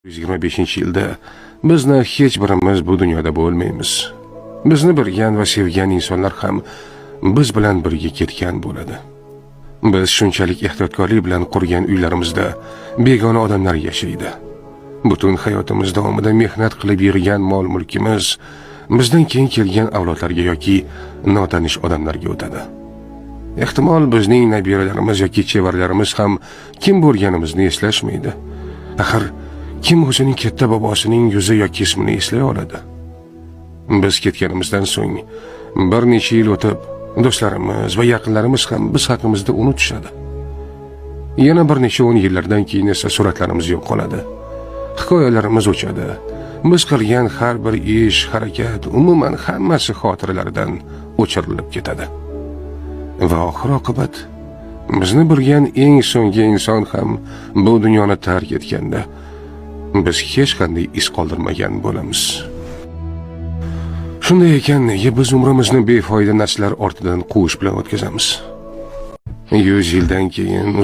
125-yilda bizni hech birimiz bu dunyoda bo'lmaymiz. Bizni bilgan va sevgan insonlar ham biz bilan birga ketgan bo'ladi. Biz shunchalik ehtiyotkorlik bilan qurgan uylarimizda begona odamlar yashaydi. Butun hayotimiz davomida mehnat qilib yig'gan mol-mulkimiz bizdan keyin kelgan avlodlarga yoki notanish odamlarga o'tadi. Ehtimol bizning nabiralarimiz yoki chevarlarimiz ham kim bo'lganimizni eslashmaydi. Axir kim o'zining katta bobosining yuzi yoki ismini eslay oladi? Biz ketganimizdan so'ng bir necha yil o'tib, do'stlarimiz va yaqinlarimiz ham biz haqimizda unutishadi. Yana bir necha 10 yillardan keyin esa suratlarimiz yo'q qoladi. Hikoyalarimiz o'chadi. Biz qilgan har bir ish, harakat, umuman hammasi xotiralaridan o'chirilib ketadi. Va oxir-oqibat bizni bilgan eng so'nggi inson ham bu dunyoni tark etganda biz hech qanday iz qoldirmagan bo'lamiz. Shunday ekan, nega biz umrimizni befoyda narsalar ortidan quvish bilan o'tkazamiz? 100 yildan keyin